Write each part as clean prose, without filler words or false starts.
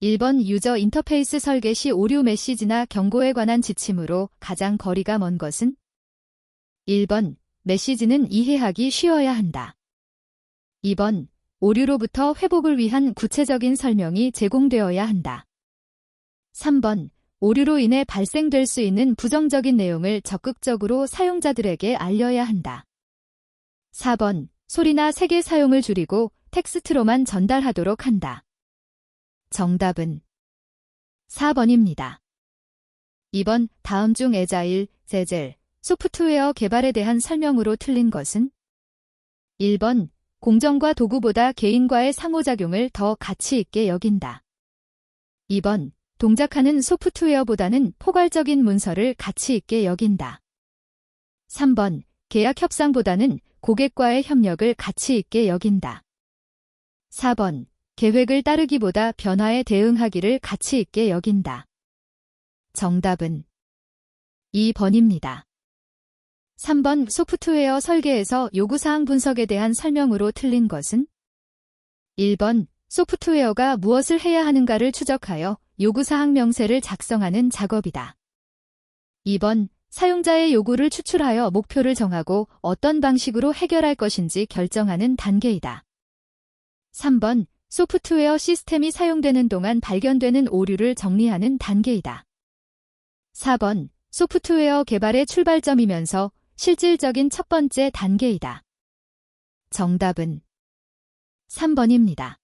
1번 유저 인터페이스 설계 시 오류 메시지나 경고에 관한 지침으로 가장 거리가 먼 것은? 1번 메시지는 이해하기 쉬워야 한다. 2번 오류로부터 회복을 위한 구체적인 설명이 제공되어야 한다. 3번 오류로 인해 발생될 수 있는 부정적인 내용을 적극적으로 사용자들에게 알려야 한다. 4번 소리나 색의 사용을 줄이고 텍스트로만 전달하도록 한다. 정답은 4번입니다. 2번 다음 중 애자일, 제젤, 소프트웨어 개발에 대한 설명으로 틀린 것은? 1번 공정과 도구보다 개인과의 상호작용을 더 가치 있게 여긴다. 2번 동작하는 소프트웨어보다는 포괄적인 문서를 가치 있게 여긴다. 3번 계약 협상보다는 고객과의 협력을 가치 있게 여긴다. 4번 계획을 따르기보다 변화에 대응하기를 가치 있게 여긴다. 정답은 2번입니다. 3번 소프트웨어 설계에서 요구사항 분석에 대한 설명으로 틀린 것은? 1번 소프트웨어가 무엇을 해야 하는가를 추적하여 요구사항 명세를 작성하는 작업이다. 2번 사용자의 요구를 추출하여 목표를 정하고 어떤 방식으로 해결할 것인지 결정하는 단계이다. 3번 소프트웨어 시스템이 사용되는 동안 발견되는 오류를 정리하는 단계이다. 4번 소프트웨어 개발의 출발점이면서 실질적인 첫 번째 단계이다. 정답은 3번입니다.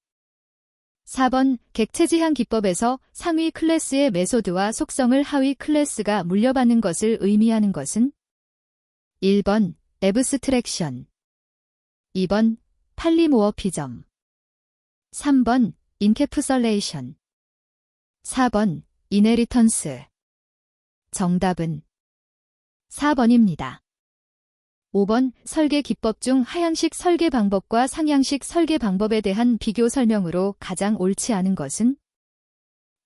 4번 객체지향 기법에서 상위 클래스의 메소드와 속성을 하위 클래스가 물려받는 것을 의미하는 것은? 1번 애브스트랙션, 2번 팔리모어피즘, 3번 인캡슐레이션, 4번 이네리턴스. 정답은 4번입니다. 5번 설계 기법 중 하향식 설계 방법과 상향식 설계 방법에 대한 비교 설명으로 가장 옳지 않은 것은?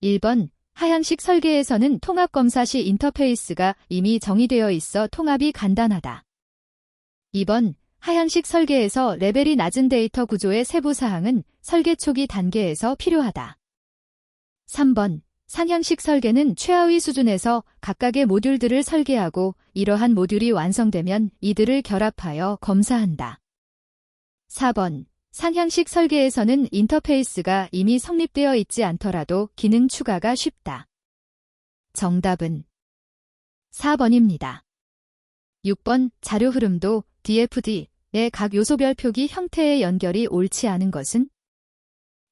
1번 하향식 설계에서는 통합 검사 시 인터페이스가 이미 정의되어 있어 통합이 간단하다. 2번 하향식 설계에서 레벨이 낮은 데이터 구조의 세부 사항은 설계 초기 단계에서 필요하다. 3번 상향식 설계는 최하위 수준에서 각각의 모듈들을 설계하고 이러한 모듈이 완성되면 이들을 결합하여 검사한다. 4번 상향식 설계에서는 인터페이스가 이미 성립되어 있지 않더라도 기능 추가가 쉽다. 정답은 4번입니다. 6번 자료 흐름도 DFD의 각 요소별 표기 형태의 연결이 옳지 않은 것은?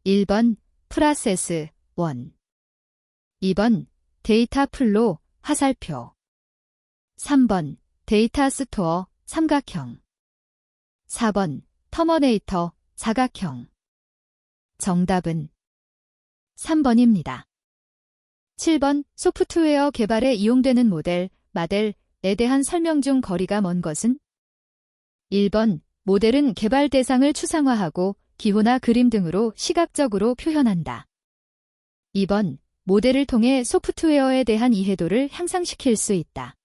1번 프로세스 1, 2번 데이터 플로 화살표, 3번 데이터 스토어 삼각형, 4번 터미네이터 사각형. 정답은 3번입니다. 7번 소프트웨어 개발에 이용되는 모델에 대한 설명 중 거리가 먼 것은? 1번 모델은 개발 대상을 추상화하고 기호나 그림 등으로 시각적으로 표현한다. 2번 모델을 통해 소프트웨어에 대한 이해도를 향상시킬 수 있다.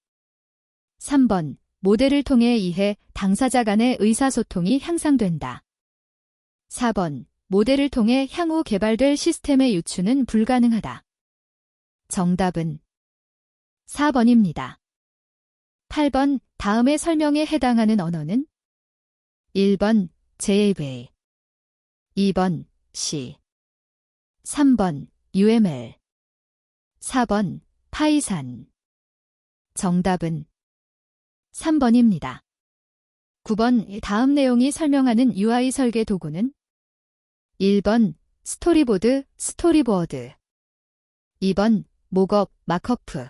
3번 모델을 통해 이해 당사자 간의 의사소통이 향상된다. 4번 모델을 통해 향후 개발될 시스템의 유추는 불가능하다. 정답은 4번입니다. 8번 다음의 설명에 해당하는 언어는? 1번 JAVA, 2번 C, 3번 UML, 4번 파이산. 정답은 3번입니다. 9번 다음 내용이 설명하는 UI 설계 도구는? 1번 스토리보드, 스토리보어드, 2번 목업, 마커프,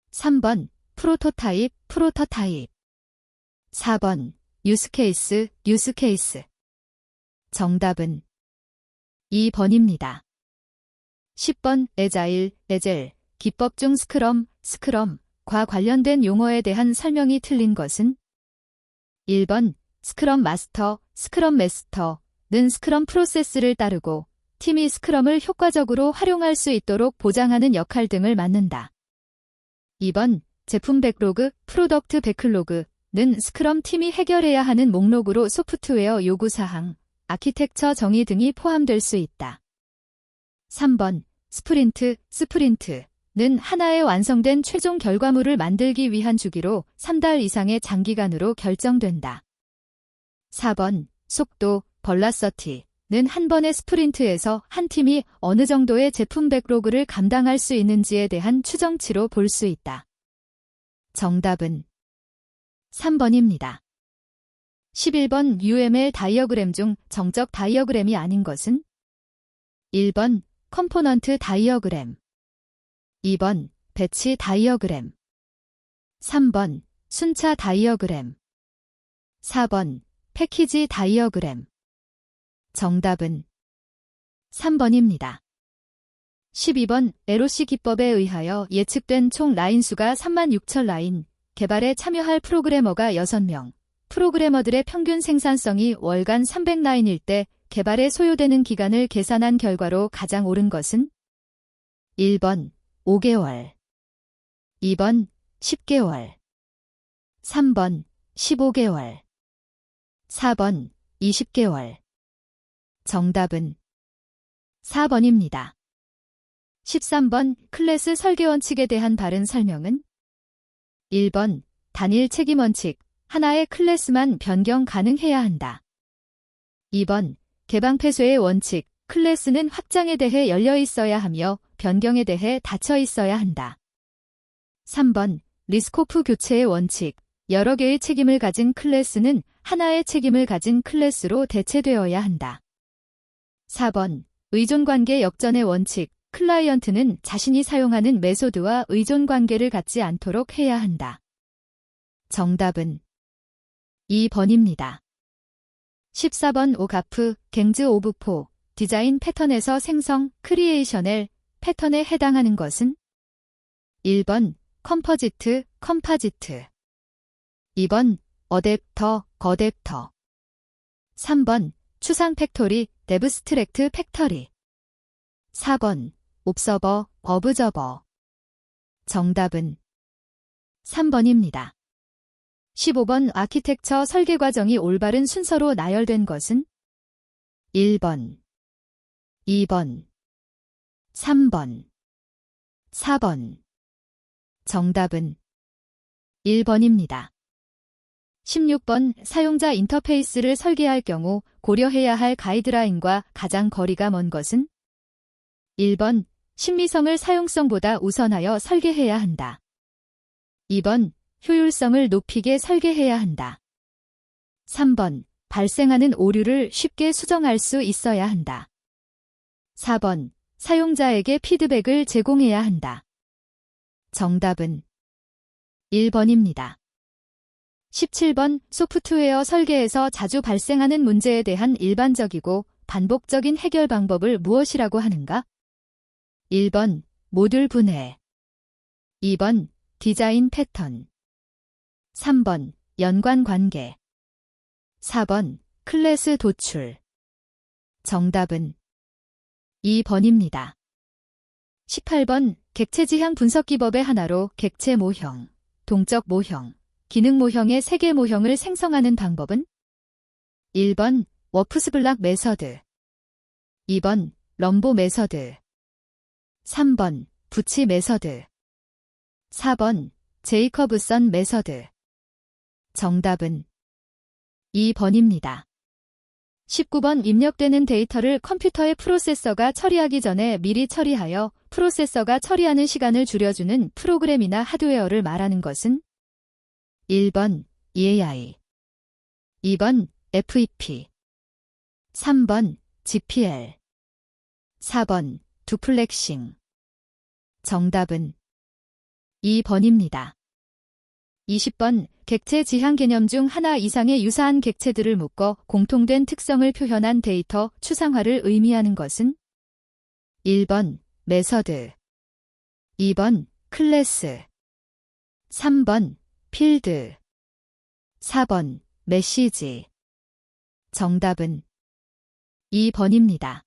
3번 프로토타입, 프로토타입, 4번 유스케이스, 유스케이스. 정답은 2번입니다. 10번 애자일, 애젤, 기법 중 스크럼, 스크럼과 관련된 용어에 대한 설명이 틀린 것은? 1번 스크럼 마스터, 스크럼 마스터는 스크럼 프로세스를 따르고 팀이 스크럼을 효과적으로 활용할 수 있도록 보장하는 역할 등을 맡는다. 2번 제품 백로그, 프로덕트 백클로그는 스크럼 팀이 해결해야 하는 목록으로 소프트웨어 요구사항, 아키텍처 정의 등이 포함될 수 있다. 3번 스프린트는 하나의 완성된 최종 결과물을 만들기 위한 주기로 3달 이상의 장기간으로 결정된다. 4번 속도 벌라서티는 한 번의 스프린트에서 한 팀이 어느 정도의 제품 백로그를 감당할 수 있는지에 대한 추정치로 볼 수 있다. 정답은 3번입니다. 11번 UML 다이어그램 중 정적 다이어그램이 아닌 것은? 1번 컴포넌트 다이어그램, 2번 배치 다이어그램, 3번 순차 다이어그램, 4번 패키지 다이어그램. 정답은 3번입니다. 12번 LOC 기법에 의하여 예측된 총 라인 수가 36,000 라인, 개발에 참여할 프로그래머가 6명, 프로그래머들의 평균 생산성이 월간 300라인일 때 개발에 소요되는 기간을 계산한 결과로 가장 옳은 것은? 1번 5개월, 2번 10개월, 3번 15개월, 4번 20개월. 정답은 4번입니다. 13번 클래스 설계 원칙에 대한 바른 설명은? 1번 단일 책임 원칙, 하나의 클래스만 변경 가능해야 한다. 2번 개방 폐쇄의 원칙, 클래스는 확장에 대해 열려 있어야 하며 변경에 대해 닫혀 있어야 한다. 3번 리스코프 교체의 원칙, 여러 개의 책임을 가진 클래스는 하나의 책임을 가진 클래스로 대체되어야 한다. 4번 의존관계 역전의 원칙, 클라이언트는 자신이 사용하는 메소드와 의존관계를 갖지 않도록 해야 한다. 정답은 2번입니다. 14번 오가프, 갱즈 오브 포, 디자인 패턴에서 생성, 크리에이셔넬 패턴에 해당하는 것은? 1번 컴포지트, 컴파지트, 2번 어댑터, 거댑터, 3번 추상 팩토리, 데브스트랙트 팩터리, 4번 옵서버, 어브저버. 정답은 3번입니다. 15번 아키텍처 설계 과정이 올바른 순서로 나열된 것은? 1번, 2번, 3번, 4번. 정답은 1번입니다. 16번 사용자 인터페이스를 설계할 경우 고려해야 할 가이드라인과 가장 거리가 먼 것은? 1번 신미성을 사용성보다 우선하여 설계해야 한다. 2번 효율성을 높이게 설계해야 한다. 3번 발생하는 오류를 쉽게 수정할 수 있어야 한다. 4번 사용자에게 피드백을 제공해야 한다. 정답은 1번입니다. 17번 소프트웨어 설계에서 자주 발생하는 문제에 대한 일반적이고 반복적인 해결 방법을 무엇이라고 하는가? 1번 모듈 분해, 2번 디자인 패턴, 3번 연관 관계, 4번 클래스 도출. 정답은 2번입니다. 18번 객체 지향 분석 기법의 하나로 객체 모형, 동적 모형, 기능 모형의 3개 모형을 생성하는 방법은? 1번 워프스블락 메서드, 2번 럼보 메서드, 3번 부치 메서드, 4번 제이커브선 메서드. 정답은 2번입니다. 19번 입력되는 데이터를 컴퓨터의 프로세서가 처리하기 전에 미리 처리하여 프로세서가 처리하는 시간을 줄여주는 프로그램이나 하드웨어를 말하는 것은? 1번 EAI, 2번 FEP, 3번 GPL, 4번 두플렉싱. 정답은 2번입니다. 20번 객체 지향 개념 중 하나 이상의 유사한 객체들을 묶어 공통된 특성을 표현한 데이터 추상화를 의미하는 것은? 1번 메서드, 2번 클래스, 3번 필드, 4번 메시지. 정답은 2번입니다.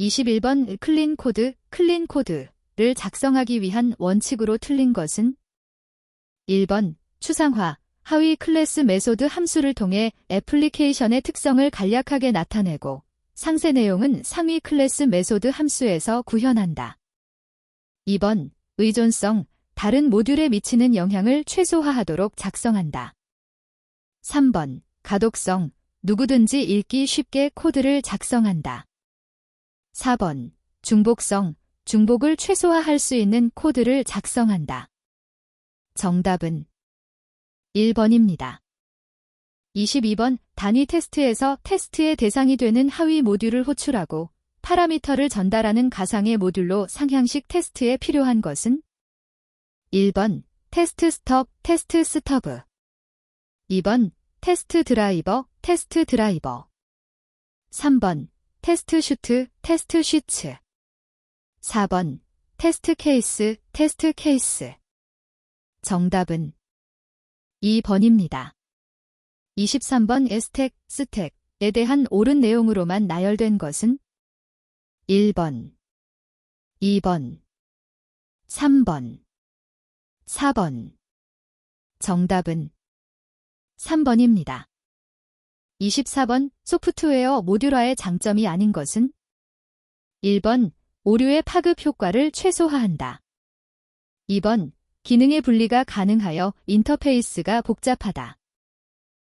21번 클린 코드를 작성하기 위한 원칙으로 틀린 것은? 1번 추상화, 하위 클래스 메소드 함수를 통해 애플리케이션의 특성을 간략하게 나타내고 상세 내용은 상위 클래스 메소드 함수에서 구현한다. 2번, 의존성, 다른 모듈에 미치는 영향을 최소화하도록 작성한다. 3번, 가독성, 누구든지 읽기 쉽게 코드를 작성한다. 4번, 중복성, 중복을 최소화할 수 있는 코드를 작성한다. 정답은 1번입니다. 22번, 단위 테스트에서 테스트의 대상이 되는 하위 모듈을 호출하고 파라미터를 전달하는 가상의 모듈로 상향식 테스트에 필요한 것은? 1번, 테스트 스톱, 테스트 스터브. 2번, 테스트 드라이버, 테스트 드라이버. 3번, 테스트 슈트, 테스트 슈츠. 4번, 테스트 케이스, 테스트 케이스. 정답은 2번입니다. 23번, 스택, 스택에 대한 옳은 내용으로만 나열된 것은? 1번, 2번, 3번, 4번. 정답은 3번입니다. 24번, 소프트웨어 모듈화의 장점이 아닌 것은? 1번, 오류의 파급 효과를 최소화한다. 2번, 기능의 분리가 가능하여 인터페이스가 복잡하다.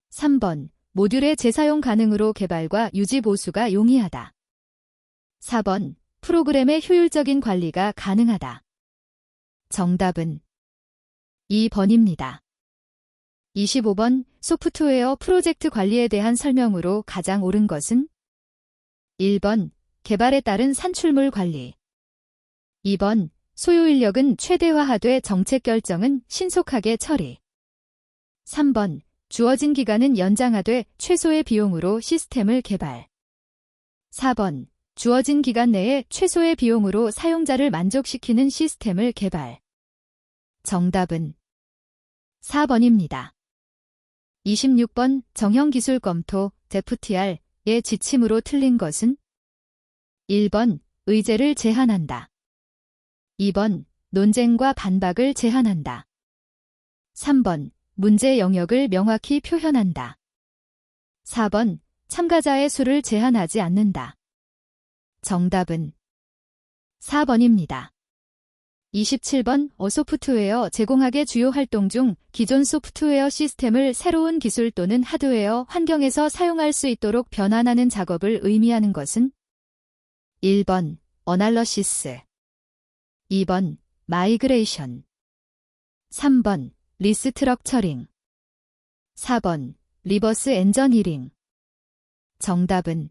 3번, 모듈의 재사용 가능으로 개발과 유지 보수가 용이하다. 4번, 프로그램의 효율적인 관리가 가능하다. 정답은 2번입니다. 25번, 소프트웨어 프로젝트 관리에 대한 설명으로 가장 옳은 것은? 1번, 개발에 따른 산출물 관리. 2번, 소요 인력은 최대화하되 정책 결정은 신속하게 처리. 3번, 주어진 기간은 연장하되 최소의 비용으로 시스템을 개발. 4번, 주어진 기간 내에 최소의 비용으로 사용자를 만족시키는 시스템을 개발. 정답은 4번입니다. 26번, 정형 기술 검토, FTR의 지침으로 틀린 것은? 1번, 의제를 제한한다. 2번, 논쟁과 반박을 제한한다. 3번, 문제 영역을 명확히 표현한다. 4번, 참가자의 수를 제한하지 않는다. 정답은 4번입니다. 27번, 소프트웨어 제공학의 주요 활동 중 기존 소프트웨어 시스템을 새로운 기술 또는 하드웨어 환경에서 사용할 수 있도록 변환하는 작업을 의미하는 것은? 1번, 어널러시스. 2번, 마이그레이션. 3번, 리스트럭처링. 4번, 리버스 엔저니링. 정답은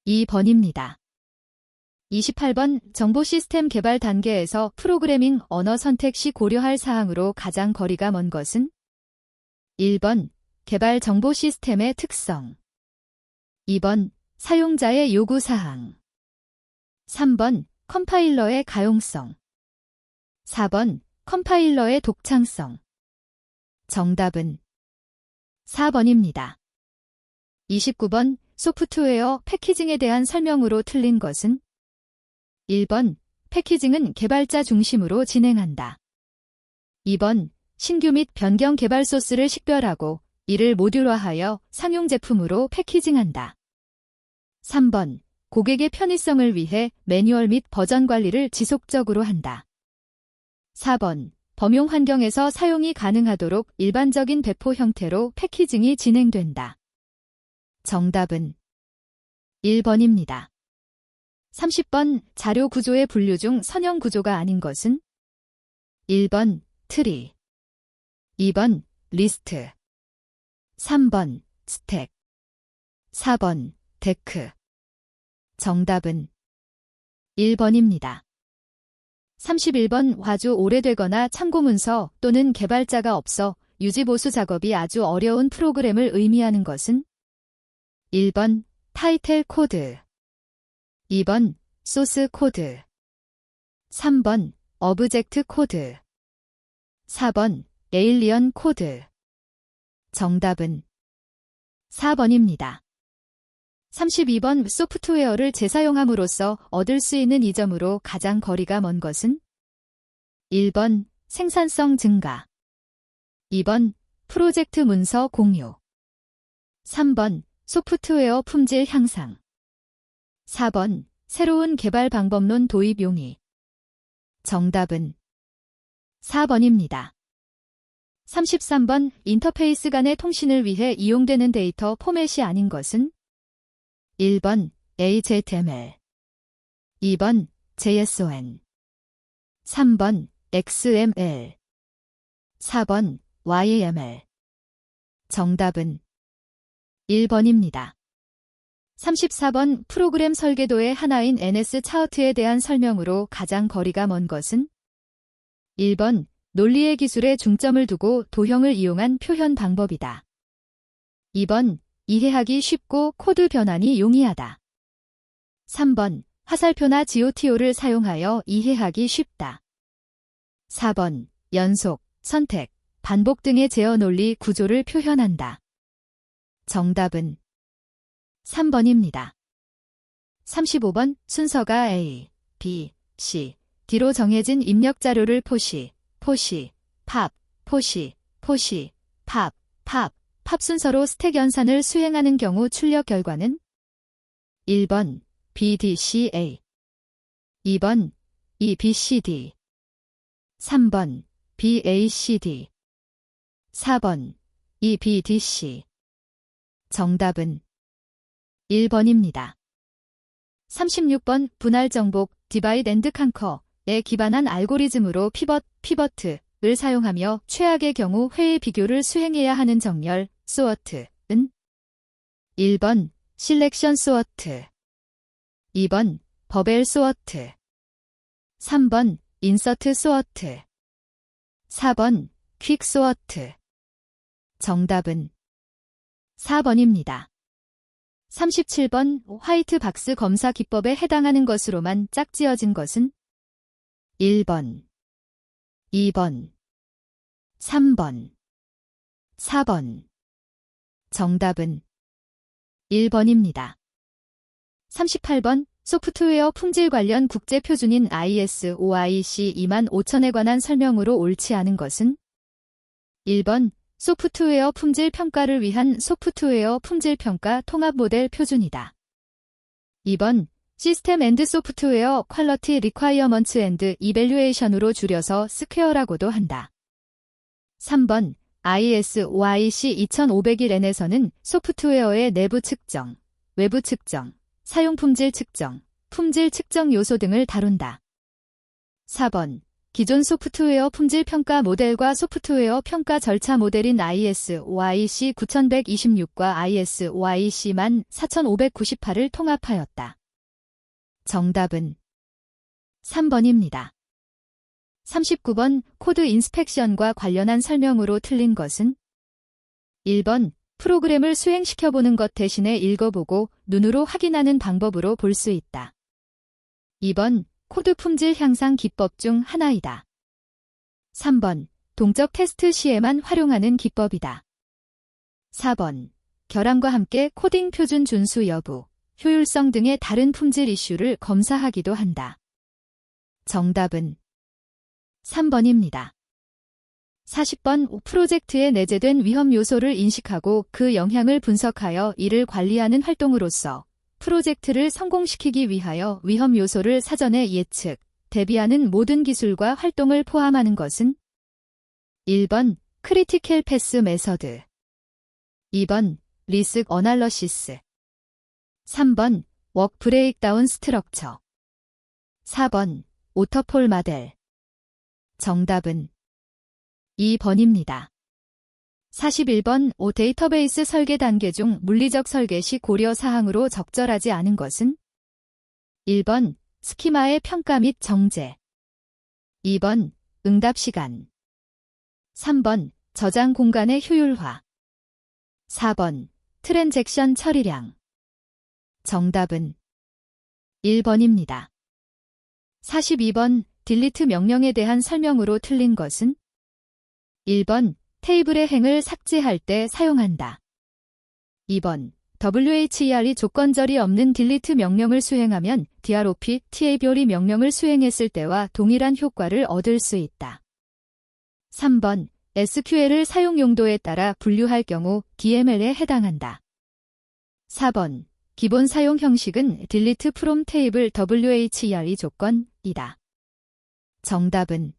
2번입니다. 28번, 정보 시스템 개발 단계에서 프로그래밍 언어 선택 시 고려할 사항으로 가장 거리가 먼 것은? 1번, 개발 정보 시스템의 특성. 2번, 사용자의 요구 사항. 3번, 컴파일러의 가용성. 4번, 컴파일러의 독창성. 정답은 4번입니다. 29번, 소프트웨어 패키징에 대한 설명으로 틀린 것은? 1번, 패키징은 개발자 중심으로 진행한다. 2번, 신규 및 변경 개발 소스를 식별하고 이를 모듈화하여 상용 제품으로 패키징한다. 3번, 고객의 편의성을 위해 매뉴얼 및 버전 관리를 지속적으로 한다. 4번, 범용 환경에서 사용이 가능하도록 일반적인 배포 형태로 패키징이 진행된다. 정답은 1번입니다. 30번, 자료 구조의 분류 중 선형 구조가 아닌 것은? 1번, 트리. 2번, 리스트. 3번, 스택. 4번, 데크. 정답은 1번입니다. 31번, 아주 오래되거나 참고문서 또는 개발자가 없어 유지보수 작업이 아주 어려운 프로그램을 의미하는 것은? 1번, 타이틀 코드. 2번, 소스 코드. 3번, 어브젝트 코드. 4번, 에일리언 코드. 정답은 4번입니다. 32번, 소프트웨어를 재사용함으로써 얻을 수 있는 이점으로 가장 거리가 먼 것은? 1번, 생산성 증가. 2번, 프로젝트 문서 공유. 3번, 소프트웨어 품질 향상. 4번 새로운 개발 방법론 도입 용이. 정답은 4번입니다. 33번 인터페이스 간의 통신을 위해 이용되는 데이터 포맷이 아닌 것은? 1번 HTML, 2번 JSON, 3번 XML, 4번 YAML. 정답은 1번입니다. 34번 프로그램 설계도의 하나인 NS 차트에 대한 설명으로 가장 거리가 먼 것은? 1번 논리의 기술에 중점을 두고 도형을 이용한 표현 방법이다. 2번 이해하기 쉽고 코드 변환이 용이하다. 3번 화살표나 GOTO를 사용하여 이해하기 쉽다. 4번 연속, 선택, 반복 등의 제어 논리 구조를 표현한다. 정답은 3번입니다. 35번 순서가 A, B, C, D로 정해진 입력 자료를 포시, 팝, 팝 순서로 스택 연산을 수행하는 경우 출력 결과는? 1번 BDCA, 2번 EBCD, 3번 BACD, 4번 EBDC. 정답은 1번입니다. 36번 분할 정복 디바이드 앤드 컨커에 기반한 알고리즘으로 피벗을 사용하며 최악의 경우 회의 비교를 수행해야 하는 정렬 소어트은? 1번 실렉션 소어트, 2번 버벨 소어트, 3번 인서트 소어트, 4번 퀵 소어트. 정답은 4번입니다. 37번 화이트 박스 검사 기법에 해당하는 것으로만 짝지어진 것은? 1번, 2번, 3번, 4번. 정답은 1번입니다. 38번 소프트웨어 품질 관련 국제 표준인 ISO OIC 25000에 관한 설명으로 옳지 않은 것은? 1번 소프트웨어 품질 평가를 위한 소프트웨어 품질 평가 통합 모델 표준이다. 2번 시스템 앤드 소프트웨어 퀄러티 리콰이어먼츠 앤드 이밸류에이션으로 줄여서 스퀘어라고도 한다. 3번 ISO OIC 2501N에서는 소프트웨어의 내부 측정, 외부 측정, 사용 품질 측정, 품질 측정 요소 등을 다룬다. 4번 기존 소프트웨어 품질 평가 모델과 소프트웨어 평가 절차 모델인 ISO OIC 9126과 ISO OIC 14598을 통합하였다. 정답은 3번입니다. 39번 코드 인스펙션과 관련한 설명으로 틀린 것은? 1번 프로그램을 수행시켜보는 것 대신에 읽어보고 눈으로 확인하는 방법으로 볼 수 있다. 2번 코드 품질 향상 기법 중 하나이다. 3번 동적 테스트 시에만 활용하는 기법이다. 4번 결함과 함께 코딩 표준 준수 여부, 효율성 등의 다른 품질 이슈를 검사하기도 한다. 정답은 3번입니다. 40번 프로젝트에 내재된 위험 요소를 인식하고 그 영향을 분석하여 이를 관리하는 활동으로서 프로젝트를 성공시키기 위하여 위험 요소를 사전에 예측, 대비하는 모든 기술과 활동을 포함하는 것은? 1번 크리티컬 패스 메서드, 2번 리스크 어널러시스, 3번 워크 브레이크다운 스트럭처, 4번 오터폴 모델. 정답은 2번입니다. 41번 데이터베이스 설계 단계 중 물리적 설계 시 고려 사항으로 적절하지 않은 것은? 1번 스키마의 평가 및 정제, 2번 응답 시간, 3번 저장 공간의 효율화, 4번 트랜잭션 처리량. 정답은 1번입니다. 42번 딜리트 명령에 대한 설명으로 틀린 것은? 1번 테이블의 행을 삭제할 때 사용한다. 2번 WHER이 조건절이 없는 딜리트 명령을 수행하면 DROP, TABOR이 명령을 수행했을 때와 동일한 효과를 얻을 수 있다. 3번 SQL을 사용 용도에 따라 분류할 경우 DML에 해당한다. 4번 기본 사용 형식은 delete from table WHERE 조건이다. 정답은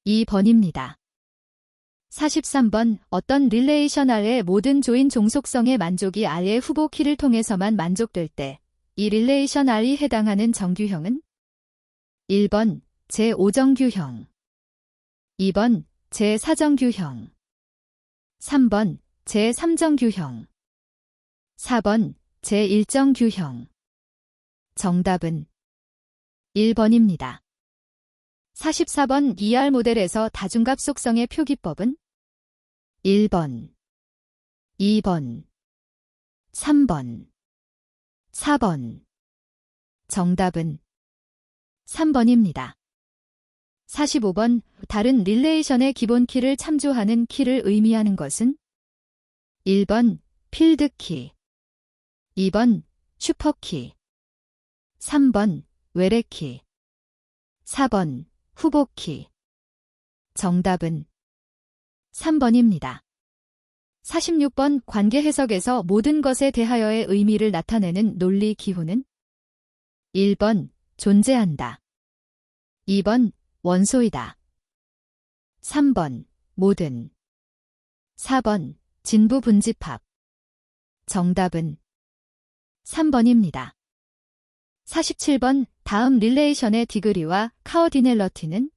2번입니다. 43번 어떤 릴레이셔널의 모든 조인 종속성의 만족이 R의 후보 키를 통해서만 만족될 때 이 릴레이셔널이 해당하는 정규형은 1번 제5정규형 2번 제4정규형 3번 제3정규형 4번 제1정규형 정답은 1번입니다. 44번 ER 모델에서 다중값 속성의 표기법은 1번, 2번, 3번, 4번 정답은 3번입니다. 45번 다른 릴레이션의 기본 키를 참조하는 키를 의미하는 것은 1번 필드키 2번 슈퍼키 3번 외래키 4번 후보키 정답은 3번입니다. 46번 관계 해석에서 모든 것에 대하여의 의미를 나타내는 논리 기호는 1번 존재한다 2번 원소이다 3번 모든 4번 진부분집합 정답은 3번입니다. 47번 다음 릴레이션의 디그리와 카오디넬러티는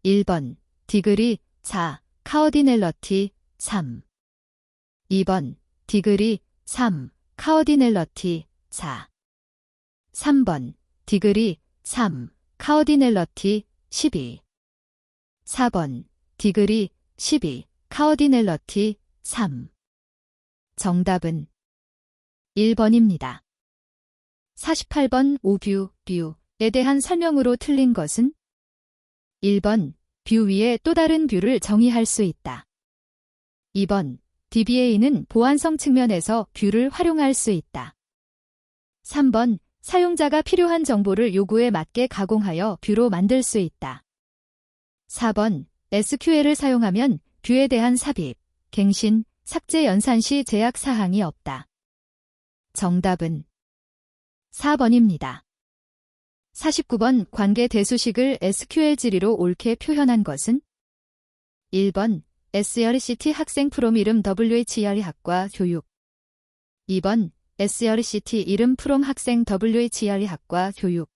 1번 디그리 4 카오디넬러티 3 2번 디그리 3 카오디넬러티 4 3번 디그리 3 카오디넬러티 12 4번 디그리 12 카오디넬러티 3 정답은 1번입니다. 48번 뷰에 대한 설명으로 틀린 것은 1번 뷰 위에 또 다른 뷰를 정의할 수 있다. 2번 DBA는 보안성 측면에서 뷰를 활용할 수 있다. 3번 사용자가 필요한 정보를 요구에 맞게 가공하여 뷰로 만들 수 있다. 4번 SQL을 사용하면 뷰에 대한 삽입, 갱신, 삭제 연산 시 제약 사항이 없다. 정답은 4번입니다. 49번 관계 대수식을 SQL 지리로 옳게 표현한 것은 1번 SRCT 학생 프롬 이름 WHERE 학과 교육 2번 SRCT 이름 프롬 학생 WHERE 학과 교육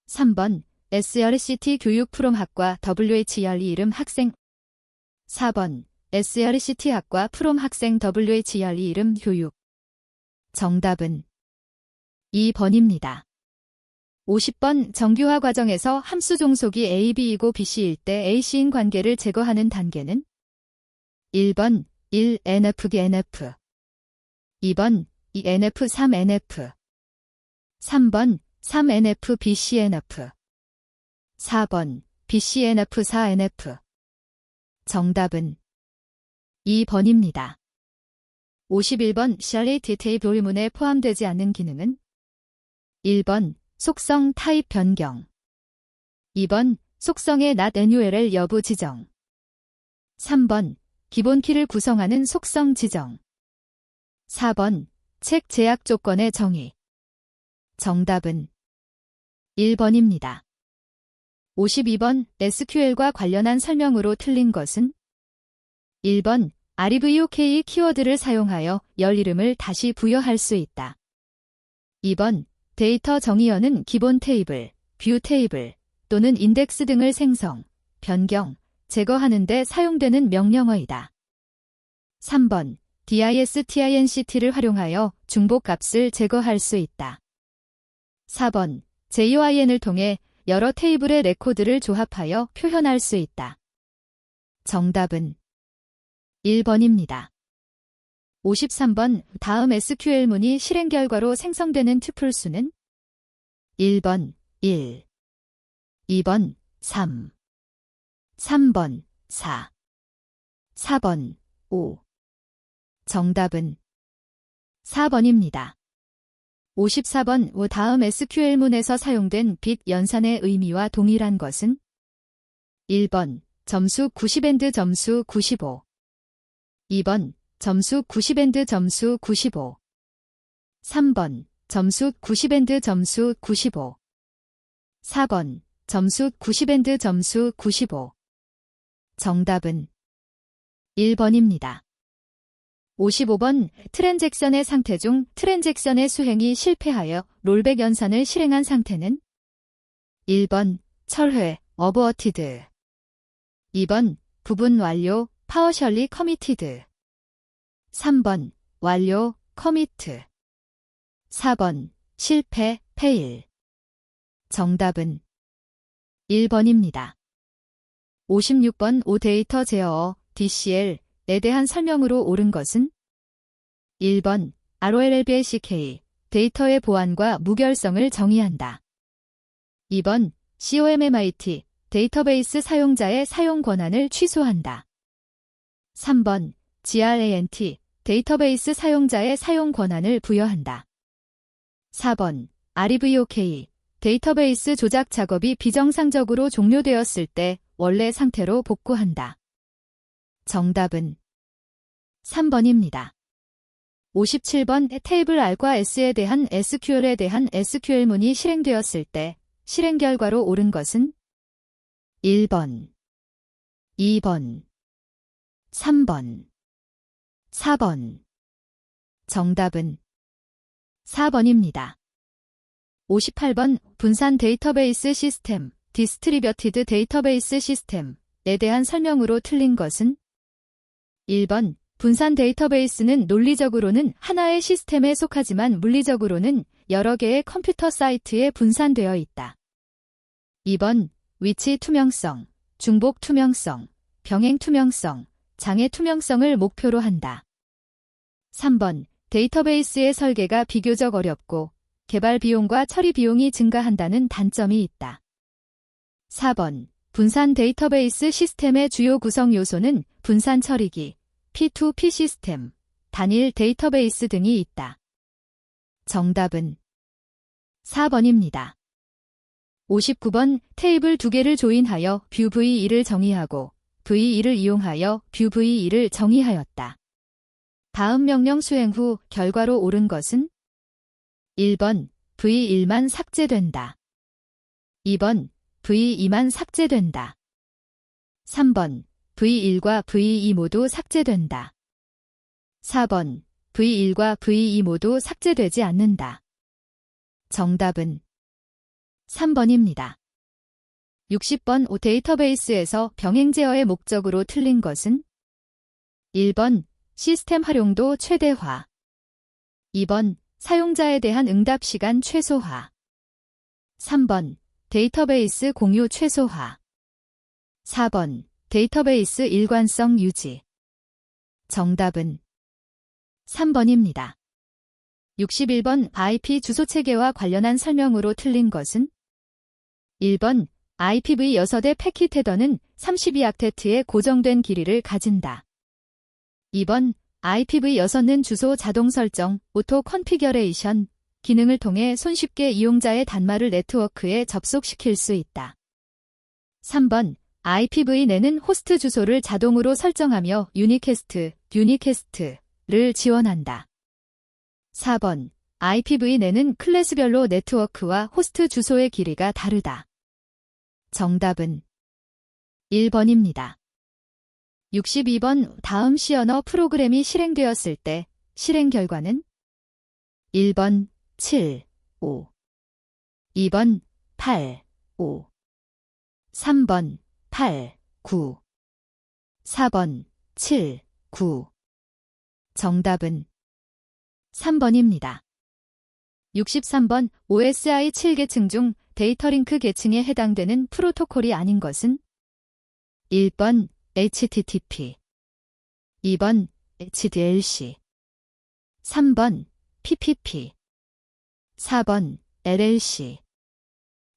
3번 SRCT 교육 프롬 학과 WHERE 이름 학생 4번 SRCT 학과 프롬 학생 WHERE 이름 교육 정답은 2번입니다. 50번 정규화 과정에서 함수 종속이 AB이고 BC일 때 AC인 관계를 제거하는 단계는 1번 1NF NF 2번 2NF 3NF 3번 3NF BCNF 4번 BCNF 4NF 정답은 2번입니다. 51번 샬레이트 테이블문에 포함되지 않는 기능은 1번 속성 타입 변경 2번 속성의 not NURL 여부 지정 3번 기본 키를 구성하는 속성 지정 4번 책 제약 조건의 정의 정답은 1번입니다. 52번 SQL과 관련한 설명으로 틀린 것은 1번 REVOK 키워드를 사용하여 열 이름을 다시 부여할 수 있다. 2번 데이터 정의어는 기본 테이블, 뷰 테이블 또는 인덱스 등을 생성, 변경, 제거하는 데 사용되는 명령어이다. 3번 DISTINCT를 활용하여 중복값을 제거할 수 있다. 4번 JOIN을 통해 여러 테이블의 레코드를 조합하여 표현할 수 있다. 정답은 1번입니다. 53번 다음 SQL문이 실행 결과로 생성되는 튜플 수는 1번 1, 2번 3, 3번 4, 4번 5 정답은 4번입니다. 54번 다음 SQL문에서 사용된 빗 연산의 의미와 동일한 것은 1번 점수 90 점수 95 2번 점수 90 점수 95 3번 점수 90 점수 95. 4번 점수 90 점수 95. 정답은 1번입니다. 55번 트랜잭션의 상태 중 트랜잭션의 수행이 실패하여 롤백 연산을 실행한 상태는 1번 철회 어버티드. 2번 부분 완료 파워셜리 커미티드. 3번 완료 커미트. 4번 실패 페일. 정답은 1번입니다. 56번 오데이터 제어 DCL에 대한 설명으로 옳은 것은 1번 ROLLBACK 데이터의 보안과 무결성을 정의한다. 2번 COMMIT 데이터베이스 사용자의 사용 권한을 취소한다. 3번 GRANT 데이터베이스 사용자의 사용 권한을 부여한다. 4번 REVOK 데이터베이스 조작 작업이 비정상적으로 종료되었을 때 원래 상태로 복구한다. 정답은 3번입니다. 57번 테이블 R과 S에 대한 SQL에 대한 SQL문이 실행되었을 때 실행 결과로 옳은 것은 1번, 2번, 3번, 4번. 정답은 4번입니다. 58번 분산 데이터베이스 시스템, 디스트리뷰티드 데이터베이스 시스템에 대한 설명으로 틀린 것은 1번 분산 데이터베이스는 논리적으로는 하나의 시스템에 속하지만 물리적으로는 여러 개의 컴퓨터 사이트에 분산되어 있다. 2번 위치 투명성, 중복 투명성, 병행 투명성, 장애 투명성을 목표로 한다. 3번 데이터베이스의 설계가 비교적 어렵고 개발 비용과 처리 비용이 증가한다는 단점이 있다. 4번 분산 데이터베이스 시스템의 주요 구성 요소는 분산 처리기, P2P 시스템, 단일 데이터베이스 등이 있다. 정답은 4번입니다. 59번 테이블 2개를 조인하여 뷰 V2를 정의하고 V2를 이용하여 뷰 V2를 정의하였다. 다음 명령 수행 후 결과로 옳은 것은 1번 V1만 삭제된다. 2번 V2만 삭제된다. 3번 V1과 V2 모두 삭제된다. 4번 V1과 V2 모두 삭제되지 않는다. 정답은 3번입니다. 60번 데이터베이스에서 병행 제어의 목적으로 틀린 것은 1번 시스템 활용도 최대화. 2번 사용자에 대한 응답 시간 최소화. 3번 데이터베이스 공유 최소화. 4번 데이터베이스 일관성 유지. 정답은 3번입니다. 61번 IP 주소 체계와 관련한 설명으로 틀린 것은 1번 IPv6의 패킷 헤더는 32악테트의 고정된 길이를 가진다. 2번 IPv6는 주소 자동 설정, 오토 컨피겨레이션 기능을 통해 손쉽게 이용자의 단말을 네트워크에 접속시킬 수 있다. 3번 IPv4는 호스트 주소를 자동으로 설정하며 유니캐스트를 지원한다. 4번 IPv4는 클래스별로 네트워크와 호스트 주소의 길이가 다르다. 정답은 1번입니다. 62번 다음 C 언어 프로그램이 실행되었을 때 실행 결과는 1번 7, 5, 2번 8, 5, 3번 8, 9, 4번 7, 9. 정답은 3번입니다. 63번 OSI 7계층 중 데이터링크 계층에 해당되는 프로토콜이 아닌 것은 1번 HTTP, 2번 HDLC, 3번 PPP, 4번 LLC.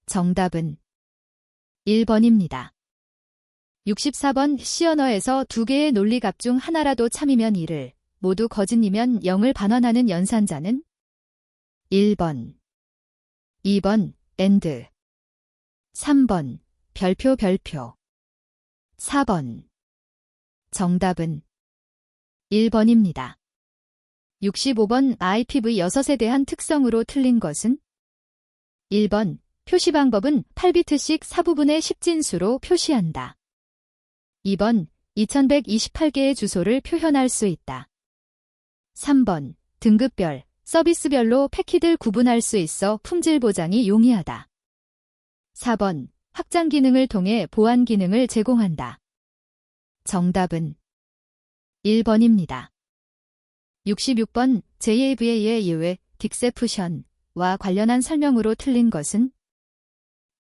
정답은 1번입니다. 64번 C 언어에서 두 개의 논리값 중 하나라도 참이면 1을, 모두 거짓이면 0을 반환하는 연산자는 1번, 2번 AND, 3번 별표 4번. 정답은 1번입니다. 65번 IPv6에 대한 특성으로 틀린 것은? 1번 표시 방법은 8비트씩 4부분의 10진수로 표시한다. 2번 2128개의 주소를 표현할 수 있다. 3번 등급별, 서비스별로 패키를 구분할 수 있어 품질 보장이 용이하다. 4번 확장 기능을 통해 보안 기능을 제공한다. 정답은 1번입니다. 66번 JAVA의 예외 딕셉션과 관련한 설명으로 틀린 것은?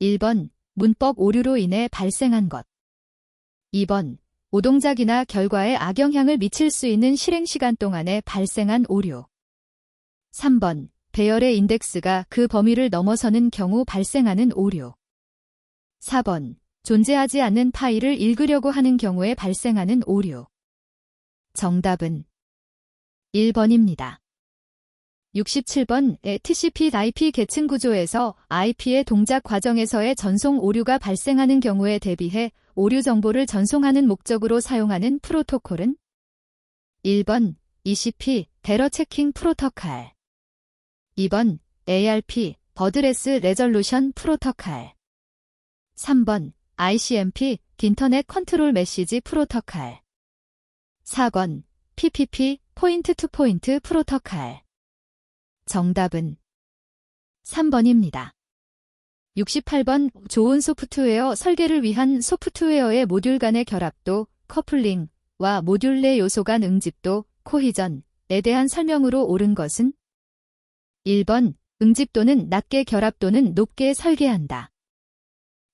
1번 문법 오류로 인해 발생한 것. 2번 오동작이나 결과에 악영향을 미칠 수 있는 실행 시간 동안에 발생한 오류. 3번 배열의 인덱스가 그 범위를 넘어서는 경우 발생하는 오류. 4번 존재하지 않는 파일을 읽으려고 하는 경우에 발생하는 오류. 정답은 1번입니다. 67번의 TCP/IP 계층 구조에서 IP의 동작 과정에서의 전송 오류가 발생하는 경우에 대비해 오류 정보를 전송하는 목적으로 사용하는 프로토콜은? 1번 ECP 베러 체킹 프로토콜. 2번 ARP 버드레스 레졸루션 프로토콜. 3번 ICMP 인터넷 컨트롤 메시지 프로토콜. 4번 PPP 포인트 투 포인트 프로토콜. 정답은 3번입니다. 68번 좋은 소프트웨어 설계를 위한 소프트웨어의 모듈 간의 결합도, 커플링과 모듈 내 요소 간 응집도, 코히전에 대한 설명으로 옳은 것은? 1번 응집도는 낮게 결합도는 높게 설계한다.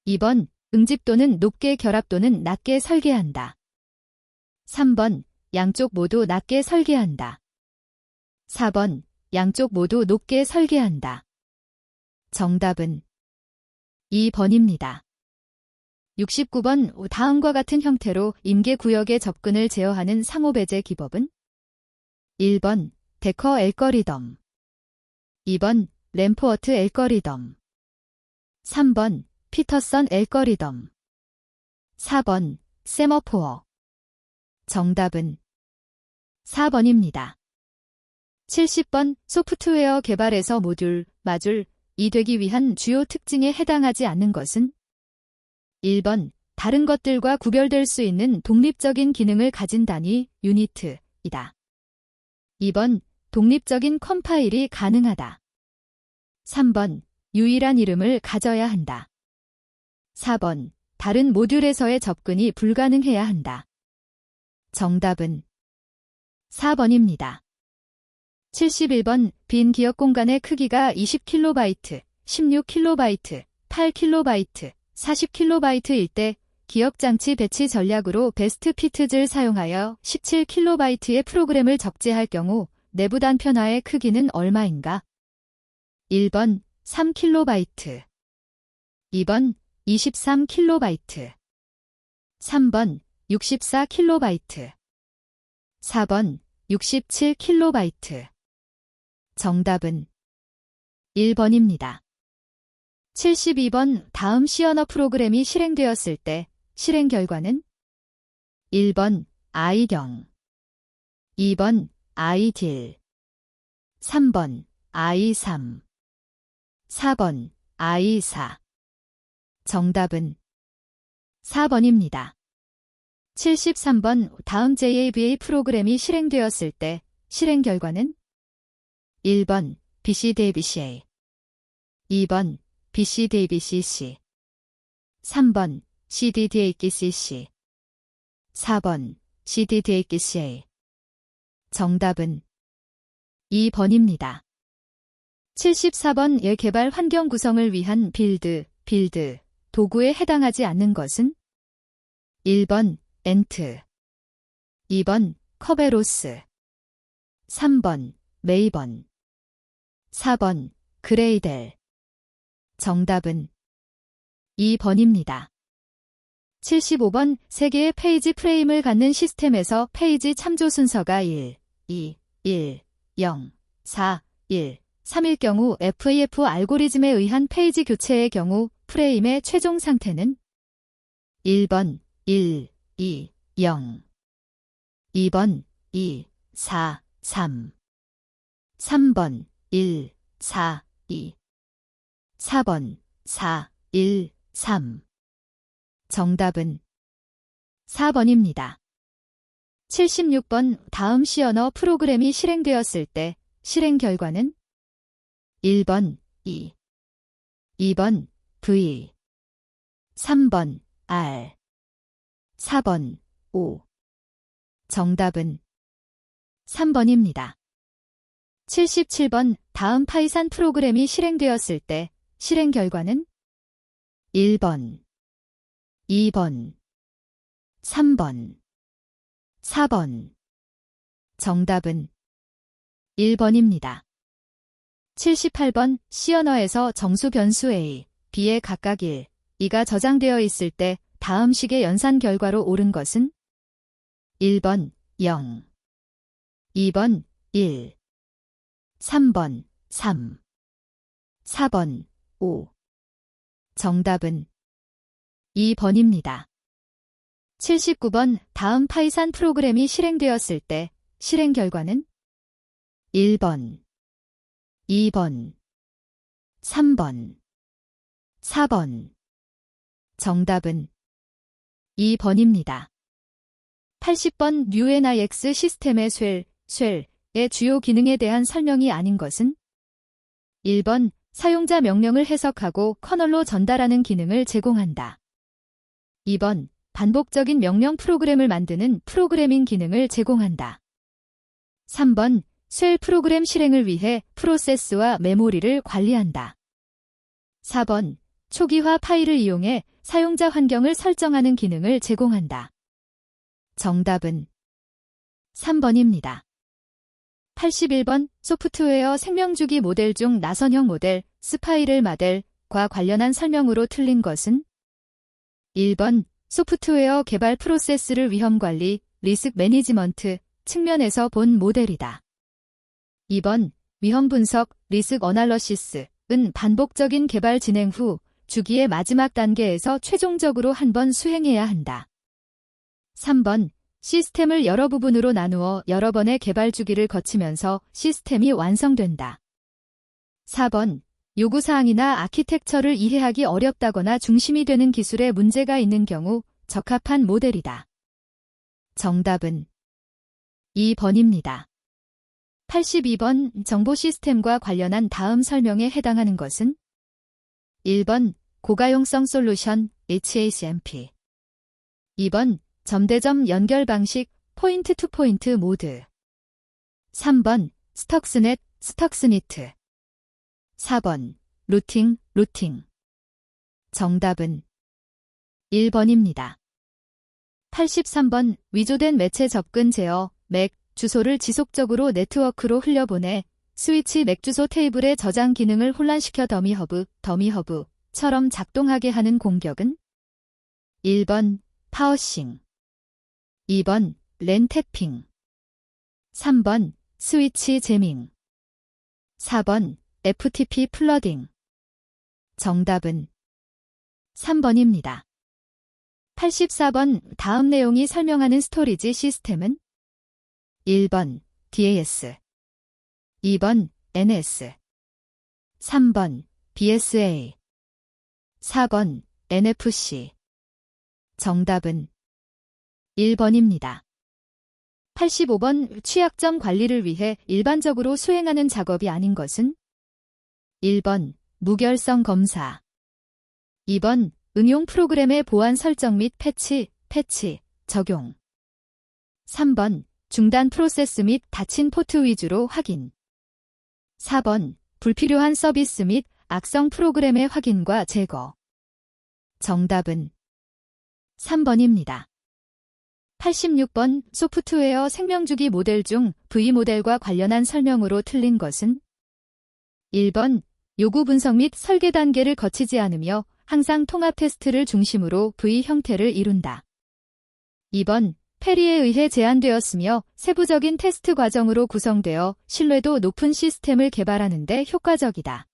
2번 응집도는 높게 결합도는 낮게 설계한다. 3번 양쪽 모두 낮게 설계한다. 4번 양쪽 모두 높게 설계한다. 정답은 2번입니다. 69번 다음과 같은 형태로 임계구역의 접근을 제어하는 상호배제 기법은? 1번 데커 알고리즘. 2번 램포어트 알고리즘. 3번 피터선 알고리즘. 4번 세머포어. 정답은 4번입니다. 70번 소프트웨어 개발에서 모듈, 마줄이 되기 위한 주요 특징에 해당하지 않는 것은? 1번 다른 것들과 구별될 수 있는 독립적인 기능을 가진 단위, 유니트이다. 2번 독립적인 컴파일이 가능하다. 3번 유일한 이름을 가져야 한다. 4번 다른 모듈에서의 접근이 불가능해야 한다. 정답은 4번입니다. 71번 빈 기억 공간의 크기가 20KB, 16KB, 8KB, 40KB일 때 기억장치 배치 전략으로 베스트 피트즈를 사용하여 17KB의 프로그램을 적재할 경우 내부 단편화의 크기는 얼마인가? 1번 3KB, 2번 23KB, 3번 64KB, 4번 67KB. 정답은 1번입니다. 72번 다음 C 언어 프로그램이 실행되었을 때 실행 결과는? 1번 아이경, 2번 아이딜, 3번 아이3, 4번 아이4. 정답은 4번입니다. 73번 다음 JAVA 프로그램이 실행되었을 때 실행 결과는? 1번 BCDABCA, 2번 BCDABCC, 3번 CDDABCC, 4번 CDDABCA. 정답은 2번입니다. 74번의 개발 환경 구성을 위한 빌드 도구에 해당하지 않는 것은? 1번 엔트, 2번 커베로스, 3번 메이번, 4번 그레이델. 정답은 2번입니다. 75번 세 개의 페이지 프레임을 갖는 시스템에서 페이지 참조 순서가 1, 2, 1, 0, 4, 1, 3일 경우 FAF 알고리즘에 의한 페이지 교체의 경우 프레임의 최종 상태는? 1번 1, 2, 0, 2번 2, 4, 3, 3번 1, 4, 2. 4번 4, 1, 3. 정답은 4번입니다. 76번 다음 C 언어 프로그램이 실행되었을 때 실행 결과는 1번 2, 2번 V, 3번 R, 4번 O. 정답은 3번입니다. 77번 다음 파이산 프로그램이 실행되었을 때 실행 결과는 1번, 2번, 3번, 4번. 정답은 1번입니다. 78번 C 언어에서 정수 변수 A, B에 각각 1, 2가 저장되어 있을 때 다음 식의 연산 결과로 옳은 것은 1번 0, 2번 1, 3번 3, 4번 5. 정답은 2번입니다. 79번 다음 파이산 프로그램이 실행되었을 때 실행 결과는 1번, 2번, 3번, 4번. 정답은 2번입니다. 80번 UNIX 시스템의 쉘의 주요 기능에 대한 설명이 아닌 것은 1번 사용자 명령을 해석하고 커널로 전달하는 기능을 제공한다. 2번 반복적인 명령 프로그램을 만드는 프로그래밍 기능을 제공한다. 3번 쉘 프로그램 실행을 위해 프로세스와 메모리를 관리한다. 4번 초기화 파일을 이용해 사용자 환경을 설정하는 기능을 제공한다. 정답은 3번입니다. 81번 소프트웨어 생명주기 모델 중 나선형 모델, 스파이럴 모델과 관련한 설명으로 틀린 것은 1번 소프트웨어 개발 프로세스를 위험 관리, 리스크 매니지먼트 측면에서 본 모델이다. 2번 위험 분석, 리스크 어널러시스은 반복적인 개발 진행 후 주기의 마지막 단계에서 최종적으로 한 번 수행해야 한다. 3번 시스템을 여러 부분으로 나누어 여러 번의 개발 주기를 거치면서 시스템이 완성된다. 4번 요구사항이나 아키텍처를 이해하기 어렵다거나 중심이 되는 기술에 문제가 있는 경우 적합한 모델이다. 정답은 2번입니다. 82번 정보 시스템과 관련한 다음 설명에 해당하는 것은 1번 고가용성 솔루션 HACMP 2번 점대점 연결 방식 포인트 투 포인트 모드 3번 스톡스넷 스톡스니트 4번 루팅 정답은 1번입니다. 83번 위조된 매체 접근 제어 맥 주소를 지속적으로 네트워크로 흘려보내 스위치 맥 주소 테이블의 저장 기능을 혼란시켜 더미허브처럼 작동하게 하는 공격은 1번 파워싱 2번 랜 태핑 3번 스위치 제밍 4번 FTP 플러딩 정답은 3번입니다. 84번 다음 내용이 설명하는 스토리지 시스템은 1번 DAS 2번 NS 3번 BSA 4번 NFC 정답은 1번입니다. 85번 취약점 관리를 위해 일반적으로 수행하는 작업이 아닌 것은 1번 무결성 검사 2번 응용 프로그램의 보안 설정 및 패치 적용 3번 중단 프로세스 및 닫힌 포트 위주로 확인 4번 불필요한 서비스 및 악성 프로그램의 확인과 제거 정답은 3번입니다. 86번 소프트웨어 생명주기 모델 중 V 모델과 관련한 설명으로 틀린 것은 1번 요구 분석 및 설계 단계를 거치지 않으며 항상 통합 테스트를 중심으로 V 형태를 이룬다. 2번 페리에 의해 제한되었으며 세부적인 테스트 과정으로 구성되어 신뢰도 높은 시스템을 개발하는 데 효과적이다.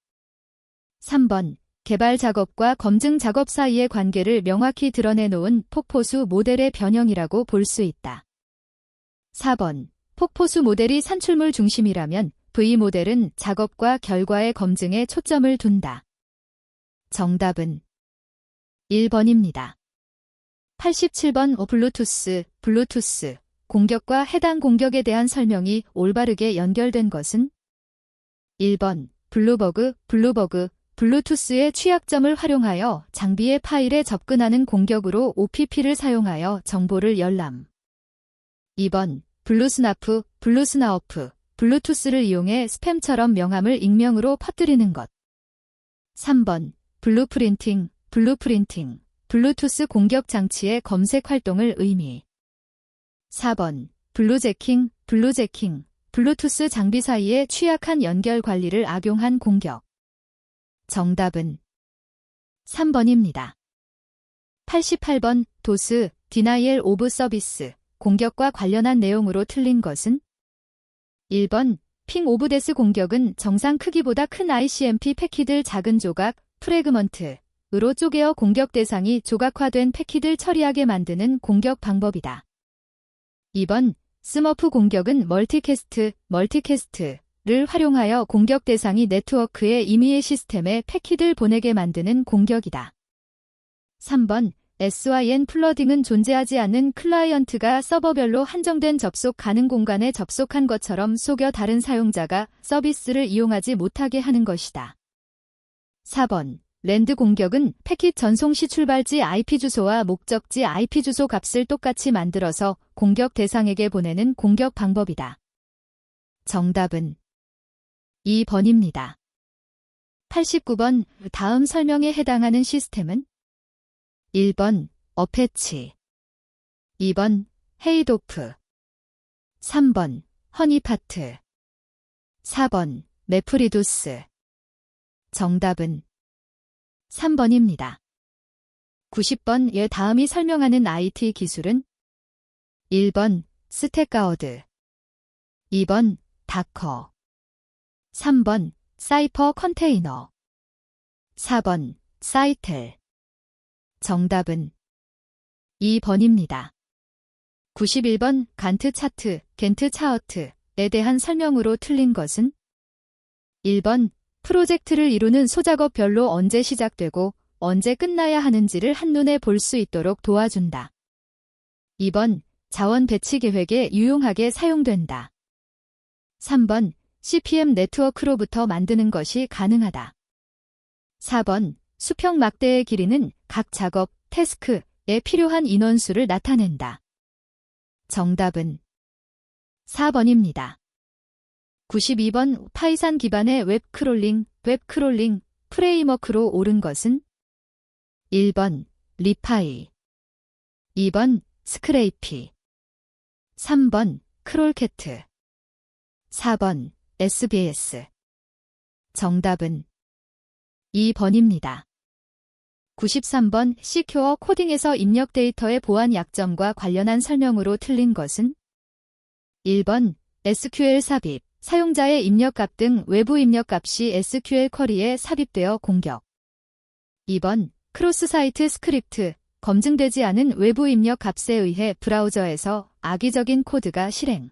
3번 개발 작업과 검증 작업 사이의 관계를 명확히 드러내놓은 폭포수 모델의 변형이라고 볼 수 있다. 4번 폭포수 모델이 산출물 중심이라면 V모델은 작업과 결과의 검증에 초점을 둔다. 정답은 1번입니다. 87번 블루투스. 공격과 해당 공격에 대한 설명이 올바르게 연결된 것은? 1번 블루버그. 블루투스의 취약점을 활용하여 장비의 파일에 접근하는 공격으로 OPP를 사용하여 정보를 열람. 2번 블루스나프. 블루투스를 이용해 스팸처럼 명함을 익명으로 퍼뜨리는 것. 3번 블루프린팅. 블루투스 공격 장치의 검색 활동을 의미. 4번 블루제킹. 블루투스 장비 사이에 취약한 연결 관리를 악용한 공격. 정답은 3번입니다. 88번 도스, Denial of Service. 공격과 관련한 내용으로 틀린 것은? 1번 핑 오브 데스. 공격은 정상 크기보다 큰 ICMP 패킷을 작은 조각, 프래그먼트로 쪼개어 공격 대상이 조각화된 패킷을 처리하게 만드는 공격 방법이다. 2번 스머프. 공격은 멀티캐스트를 활용하여 공격 대상이 네트워크의 임의의 시스템에 패킷을 보내게 만드는 공격이다. 3번 SYN 플러딩은 존재하지 않는 클라이언트가 서버별로 한정된 접속 가능 공간에 접속한 것처럼 속여 다른 사용자가 서비스를 이용하지 못하게 하는 것이다. 4번 랜드. 공격은 패킷 전송 시 출발지 IP 주소와 목적지 IP 주소 값을 똑같이 만들어서 공격 대상에게 보내는 공격 방법이다. 정답은 2번입니다. 89번 다음 설명에 해당하는 시스템은? 1번 어패치. 2번 헤이도프. 3번 허니파트. 4번 메프리두스. 정답은 3번입니다. 90번 다음이 설명하는 IT 기술은? 1번 스택가워드. 2번 다커. 3번 사이퍼 컨테이너. 4번 사이텔. 정답은 2번입니다. 91번 간트 차트, 겐트 차어트에 대한 설명으로 틀린 것은? 1번 프로젝트를 이루는 소작업별로 언제 시작되고 언제 끝나야 하는지를 한눈에 볼 수 있도록 도와준다. 2번 자원 배치 계획에 유용하게 사용된다. 3번 CPM 네트워크로부터 만드는 것이 가능하다. 4번 수평 막대의 길이는 각 작업, 태스크에 필요한 인원수를 나타낸다. 정답은 4번입니다. 92번 파이산 기반의 웹크롤링 프레임워크로 옳은 것은? 1번 리파이. 2번 스크레이피. 3번 크롤캣트. 4번 SBS. 정답은 2번입니다. 93번 시큐어 코딩에서 입력 데이터의 보안 약점과 관련한 설명으로 틀린 것은? 1번 SQL 삽입. 사용자의 입력값 등 외부 입력값이 SQL 쿼리에 삽입되어 공격. 2번 크로스 사이트 스크립트. 검증되지 않은 외부 입력값에 의해 브라우저에서 악의적인 코드가 실행.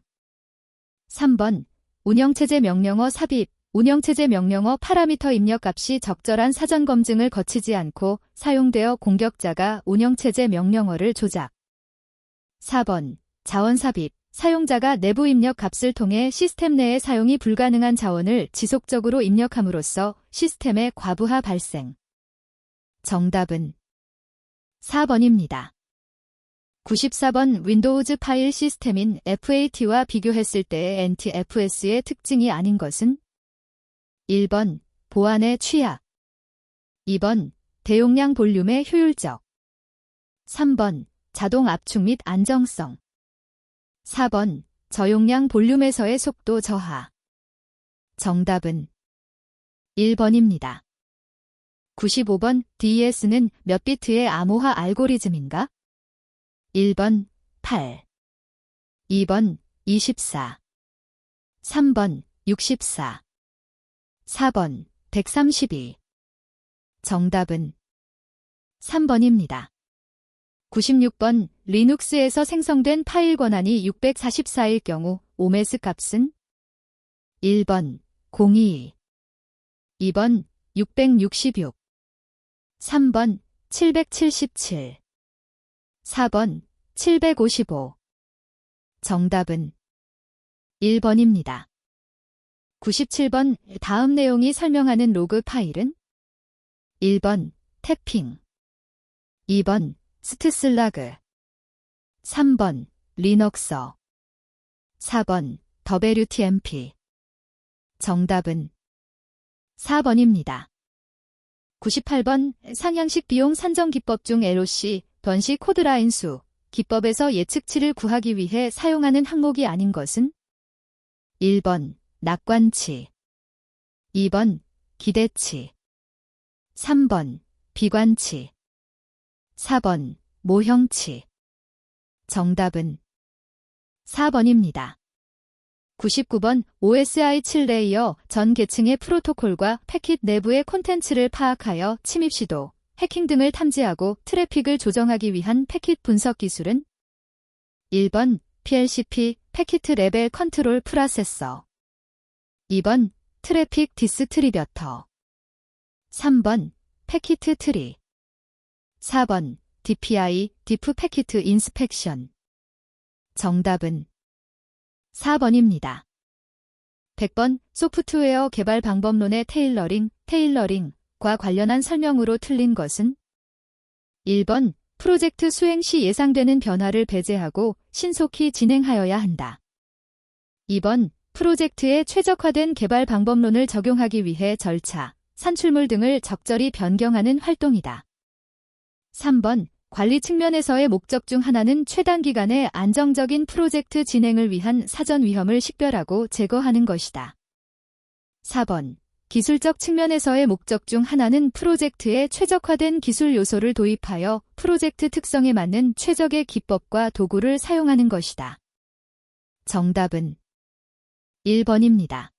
3번 운영체제 명령어 삽입. 운영체제 명령어 파라미터 입력값이 적절한 사전 검증을 거치지 않고 사용되어 공격자가 운영체제 명령어를 조작. 4번 자원 삽입. 사용자가 내부 입력 값을 통해 시스템 내에 사용이 불가능한 자원을 지속적으로 입력함으로써 시스템의 과부하 발생. 정답은 4번입니다. 94번 윈도우즈 파일 시스템인 FAT와 비교했을 때의 NTFS의 특징이 아닌 것은? 1번 보안의 취약. 2번 대용량 볼륨의 효율적. 3번 자동 압축 및 안정성. 4번 저용량 볼륨에서의 속도 저하. 정답은 1번입니다. 95번 DES는 몇 비트의 암호화 알고리즘인가? 1번 8. 2번 24. 3번 64. 4번 132. 정답은 3번입니다. 96번 리눅스에서 생성된 파일 권한이 644일 경우 오메스 값은? 1번 022, 2번 666, 3번 777, 4번 755. 정답은 1번입니다. 97번 다음 내용이 설명하는 로그 파일은 1번 태핑, 2번 스트슬라그, 3번 리넉서, 4번 WTMP. 정답은 4번입니다. 98번 상향식 비용 산정 기법 중 LOC, 번시 코드라인 수, 기법에서 예측치를 구하기 위해 사용하는 항목이 아닌 것은 1번 낙관치, 2번 기대치, 3번 비관치, 4번 모형치. 정답은 4번입니다. 99번 OSI 7레이어 전 계층의 프로토콜과 패킷 내부의 콘텐츠를 파악하여 침입 시도, 해킹 등을 탐지하고 트래픽을 조정하기 위한 패킷 분석 기술은 1번 PLCP 패킷 레벨 컨트롤 프로세서, 2번 트래픽 디스트리뷰터, 3번 패킷 트리, 4번 DPI 디프 패킷 인스펙션. 정답은 4번입니다. 100번 소프트웨어 개발 방법론의 테일러링과 관련한 설명으로 틀린 것은 1번 프로젝트 수행 시 예상되는 변화를 배제하고 신속히 진행하여야 한다. 2번 프로젝트에 최적화된 개발 방법론을 적용하기 위해 절차, 산출물 등을 적절히 변경하는 활동이다. 3번 관리 측면에서의 목적 중 하나는 최단기간에 안정적인 프로젝트 진행을 위한 사전 위험을 식별하고 제거하는 것이다. 4번 기술적 측면에서의 목적 중 하나는 프로젝트에 최적화된 기술 요소를 도입하여 프로젝트 특성에 맞는 최적의 기법과 도구를 사용하는 것이다. 정답은 1번입니다.